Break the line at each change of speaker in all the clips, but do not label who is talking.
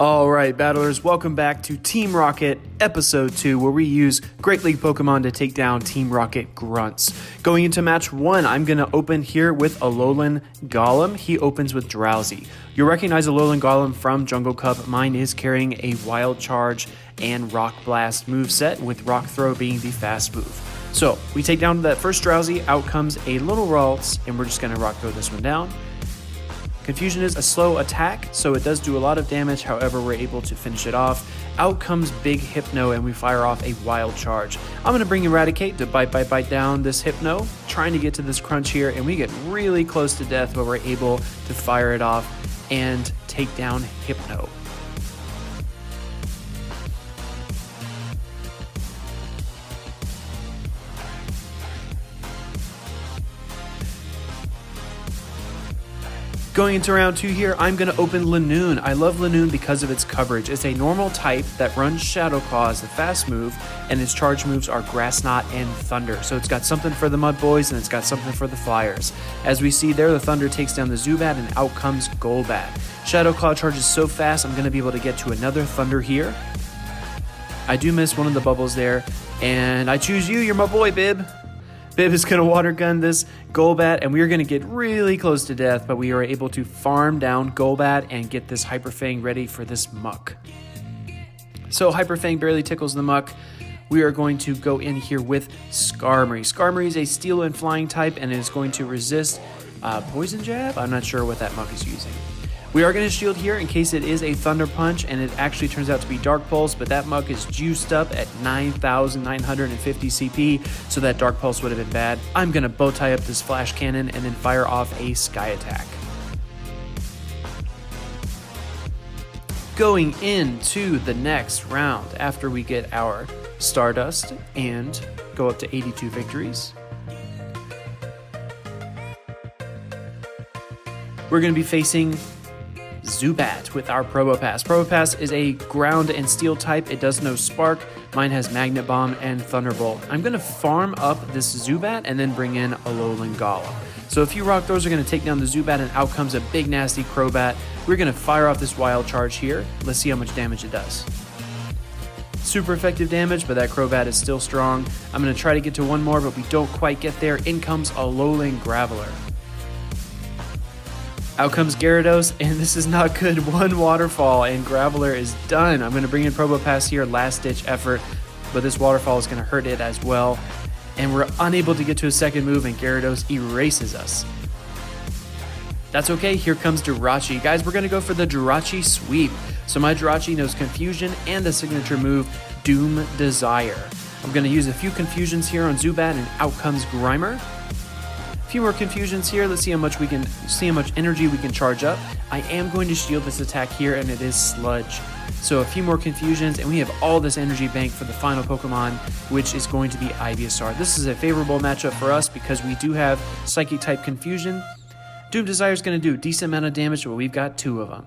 Alright, battlers, welcome back to Team Rocket Episode 2, where we use Great League Pokemon to take down Team Rocket Grunts. Going into Match 1, I'm going to open here with Alolan Golem. He opens with Drowsy. You'll recognize Alolan Golem from Jungle Cup. Mine is carrying a Wild Charge and Rock Blast moveset, with Rock Throw being the fast move. So, we take down that first Drowsy, out comes a little Ralts, and we're just going to Rock Throw this one down. Confusion is a slow attack, so it does do a lot of damage, however we're able to finish it off. Out comes Big Hypno and we fire off a Wild Charge. I'm going to bring Eradicate to bite down this Hypno, trying to get to this crunch here, and we get really close to death, but we're able to fire it off and take down Hypno. Going into round 2 here, I'm going to open Lanoon. I love Lanoon because of its coverage. It's a normal type that runs Shadow Claw as a fast move, and its charge moves are Grass Knot and Thunder. So it's got something for the Mud Boys, and it's got something for the Flyers. As we see there, the Thunder takes down the Zubat, and out comes Golbat. Shadow Claw charges so fast, I'm going to be able to get to another Thunder here. I do miss one of the bubbles there, and I choose you. You're my boy, Bib. Bib is going to Water Gun this Golbat, and we are going to get really close to death, but we are able to farm down Golbat and get this Hyper Fang ready for this Muck. So Hyper Fang barely tickles the Muck. We are going to go in here with Skarmory. Skarmory is a Steel and Flying type, and it is going to resist Poison Jab? I'm not sure what that Muck is using. We are going to shield here in case it is a Thunder Punch, and it actually turns out to be Dark Pulse, but that Muck is juiced up at 9,950 CP, so that Dark Pulse would have been bad. I'm going to bow tie up this Flash Cannon and then fire off a Sky Attack. Going into the next round, after we get our Stardust and go up to 82 victories, we're going to be facing Zubat with our Probopass. Probopass is a ground and steel type. It does no spark. Mine has Magnet Bomb and Thunderbolt. I'm going to farm up this Zubat and then bring in Alolan Golem. So a few Rock Throws are going to take down the Zubat, and out comes a big nasty Crobat. We're going to fire off this Wild Charge here. Let's see how much damage it does. Super effective damage, but that Crobat is still strong. I'm going to try to get to one more, but we don't quite get there. In comes Alolan Graveler. Out comes Gyarados, and this is not good. One Waterfall, and Graveler is done. I'm going to bring in Probopass here, last-ditch effort, but this Waterfall is going to hurt it as well. And we're unable to get to a second move, and Gyarados erases us. That's okay. Here comes Jirachi. Guys, we're going to go for the Jirachi sweep. So my Jirachi knows Confusion and the signature move, Doom Desire. I'm going to use a few Confusions here on Zubat, and out comes Grimer. Few more Confusions here. Let's see how much energy we can charge up. I am going to shield this attack here, and it is Sludge. So a few more Confusions, and we have all this energy bank for the final Pokemon, which is going to be Ivysaur. This is a favorable matchup for us because we do have Psychic type Confusion. Doom Desire is going to do a decent amount of damage, but we've got 2 of them.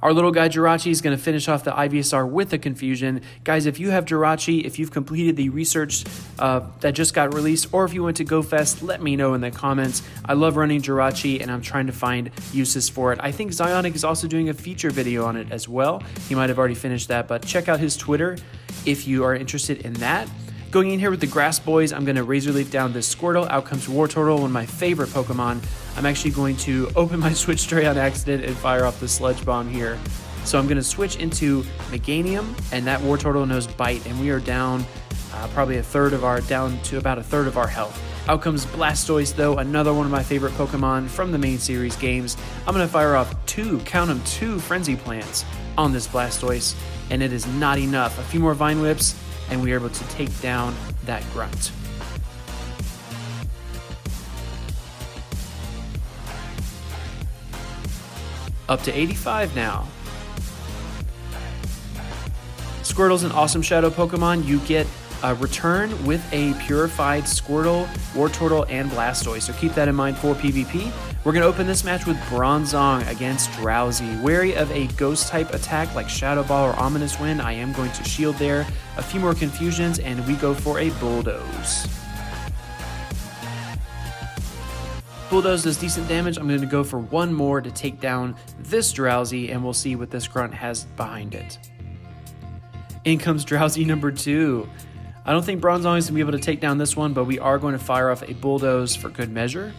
Our little guy Jirachi is going to finish off the Ivysaur with a Confusion. Guys, if you have Jirachi, if you've completed the research that just got released, or if you went to GoFest, let me know in the comments. I love running Jirachi, and I'm trying to find uses for it. I think Zionic is also doing a feature video on it as well. He might have already finished that, but check out his Twitter if you are interested in that. Going in here with the Grass Boys, I'm going to Razor Leaf down this Squirtle. Out comes Wartortle, one of my favorite Pokemon. I'm actually going to open my Switch Tray on accident and fire off the Sludge Bomb here. So I'm going to switch into Meganium, and that Wartortle knows Bite, and we are down probably down to about a third of our health. Out comes Blastoise, though, another one of my favorite Pokemon from the main series games. I'm going to fire off 2 Frenzy Plants on this Blastoise, and it is not enough. A few more Vine Whips, and we are able to take down that Grunt. Up to 85 now. Squirtle's an awesome Shadow Pokemon. You get a return with a Purified Squirtle, Wartortle, and Blastoise, so keep that in mind for PvP. We're going to open this match with Bronzong against Drowsy. Wary of a Ghost-type attack like Shadow Ball or Ominous Wind, I am going to shield there. A few more Confusions, and we go for a Bulldoze. Bulldoze does decent damage. I'm going to go for one more to take down this Drowsy, and we'll see what this grunt has behind it. In comes Drowsy number 2. I don't think Bronzong is going to be able to take down this one, but we are going to fire off a Bulldoze for good measure.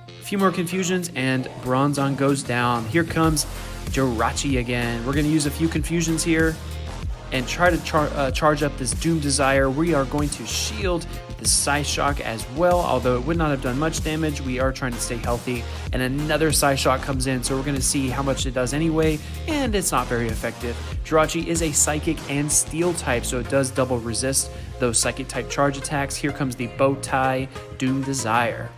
A few more confusions, and Bronzong goes down. Here comes Jirachi again. We're going to use a few confusions here and try to charge up this Doom Desire. We are going to shield the Psyshock as well, although it would not have done much damage. We are trying to stay healthy, and another Psyshock comes in, so we're going to see how much it does anyway, and it's not very effective. Jirachi is a Psychic and Steel type, so it does double resist those Psychic type charge attacks. Here comes the Bowtie Doom Desire.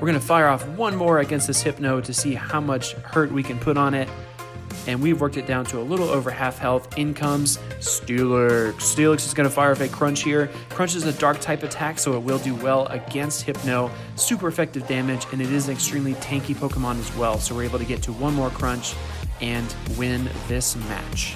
We're going to fire off one more against this Hypno to see how much hurt we can put on it. And we've worked it down to a little over half health. In comes Steelix. Steelix is going to fire off a Crunch here. Crunch is a dark type attack, so it will do well against Hypno. Super effective damage, and it is an extremely tanky Pokemon as well. So we're able to get to one more Crunch and win this match.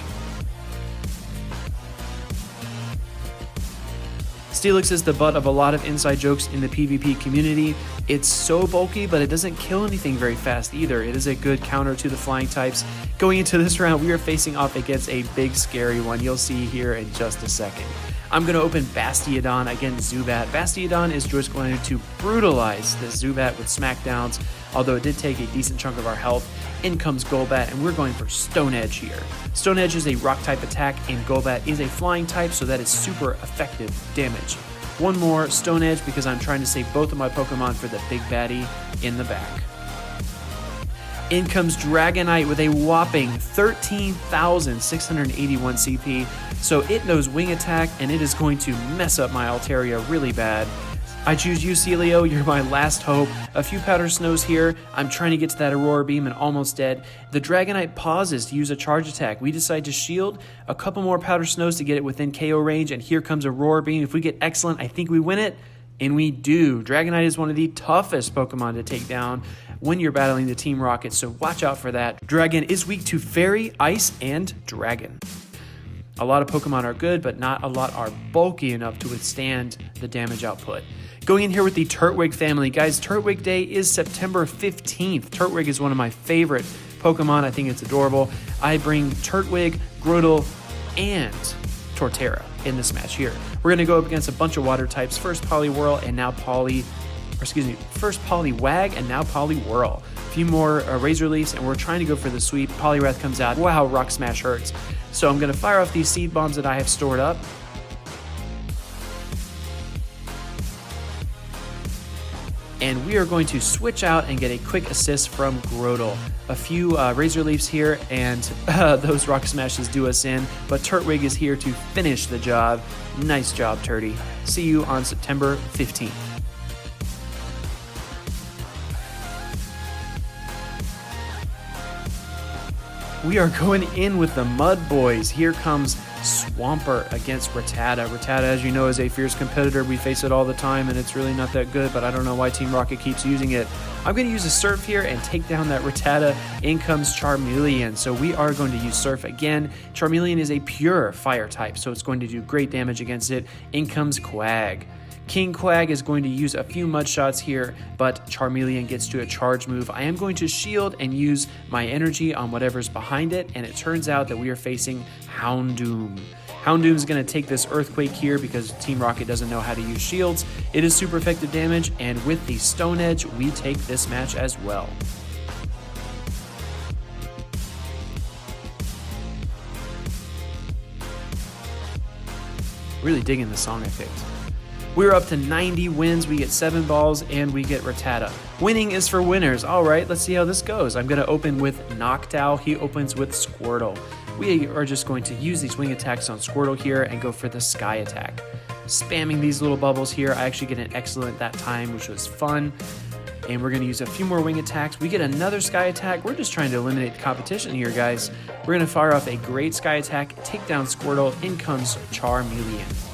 Steelix is the butt of a lot of inside jokes in the PvP community. It's so bulky, but it doesn't kill anything very fast either. It is a good counter to the flying types. Going into this round, we are facing off against a big scary one. You'll see here in just a second. I'm going to open Bastiodon against Zubat. Bastiodon is just going to brutalize this Zubat with smackdowns, although it did take a decent chunk of our health. In comes Golbat, and we're going for Stone Edge here. Stone Edge is a rock type attack, and Golbat is a flying type, so that is super effective damage. One more Stone Edge because I'm trying to save both of my Pokemon for the big baddie in the back. In comes Dragonite with a whopping 13,681 CP, so it knows Wing Attack, and it is going to mess up my Altaria really bad. I choose you, Celio. You're my last hope. A few Powder Snows here. I'm trying to get to that Aurora Beam and almost dead. The Dragonite pauses to use a charge attack. We decide to shield. A couple more Powder Snows to get it within KO range, and here comes Aurora Beam. If we get excellent, I think we win it, and we do. Dragonite is one of the toughest Pokemon to take down when you're battling the Team Rocket, so watch out for that. Dragon is weak to Fairy, Ice, and Dragon. A lot of Pokemon are good, but not a lot are bulky enough to withstand the damage output. Going in here with the Turtwig family. Guys, Turtwig Day is September 15th. Turtwig is one of my favorite Pokemon. I think it's adorable. I bring Turtwig, Grotle, and Torterra in this match here. We're going to go up against a bunch of water types. First Poliwhirl and now first Poliwag and now Poliwhirl. A few more Razor Leafs, and we're trying to go for the sweep. Poliwrath comes out. Wow, Rock Smash hurts. So I'm going to fire off these Seed Bombs that I have stored up. And we are going to switch out and get a quick assist from Grotle. A few Razor Leafs here, and those Rock Smashes do us in, but Turtwig is here to finish the job. Nice job, Turdy. See you on September 15th. We are going in with the Mud Boys. Here comes Swampert against Rattata. Rattata, as you know, is a fierce competitor. We face it all the time, and it's really not that good, but I don't know why Team Rocket keeps using it. I'm going to use a Surf here and take down that Rattata. In comes Charmeleon, so we are going to use Surf again. Charmeleon is a pure fire type, so it's going to do great damage against it. In comes Quag. King Quag is going to use a few mud shots here, but Charmeleon gets to a charge move. I am going to shield and use my energy on whatever's behind it, and it turns out that we are facing Houndoom. Houndoom is going to take this Earthquake here because Team Rocket doesn't know how to use shields. It is super effective damage, and with the Stone Edge, we take this match as well. Really digging the song I picked. We're up to 90 wins, we get 7 balls, and we get Rattata. Winning is for winners. All right, let's see how this goes. I'm going to open with Noctowl. He opens with Squirtle. We are just going to use these wing attacks on Squirtle here and go for the Sky attack. Spamming these little bubbles here. I actually get an excellent that time, which was fun. And we're going to use a few more wing attacks. We get another Sky attack. We're just trying to eliminate the competition here, guys. We're going to fire off a great Sky attack, take down Squirtle. In comes Charmeleon.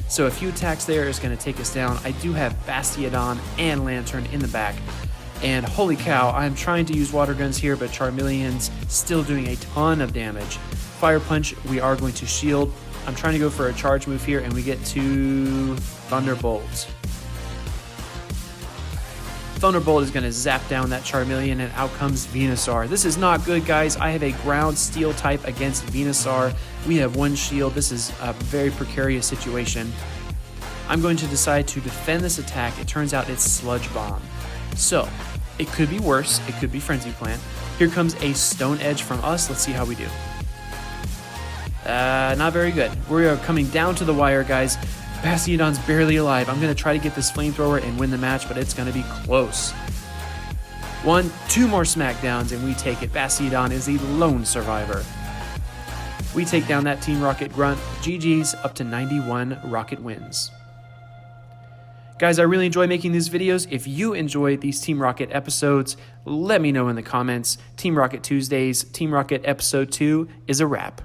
So a few attacks there is going to take us down. I do have Bastiodon and Lantern in the back. And holy cow, I'm trying to use water guns here, but Charmeleon's still doing a ton of damage. Fire Punch, we are going to shield. I'm trying to go for a charge move here, and we get to Thunderbolt. Thunderbolt is going to zap down that Charmeleon, and out comes Venusaur. This is not good, guys. I have a ground steel type against Venusaur. We have one shield. This is a very precarious situation. I'm going to decide to defend this attack. It turns out it's Sludge Bomb. So, it could be worse. It could be Frenzy Plant. Here comes a Stone Edge from us. Let's see how we do. Not very good. We are coming down to the wire, guys. Bastiodon's barely alive. I'm going to try to get this Flamethrower and win the match, but it's going to be close. 2 more smackdowns, and we take it. Bastiodon is the lone survivor. We take down that Team Rocket Grunt. GG's, up to 91 Rocket wins. Guys, I really enjoy making these videos. If you enjoy these Team Rocket episodes, let me know in the comments. Team Rocket Tuesdays, Team Rocket Episode 2 is a wrap.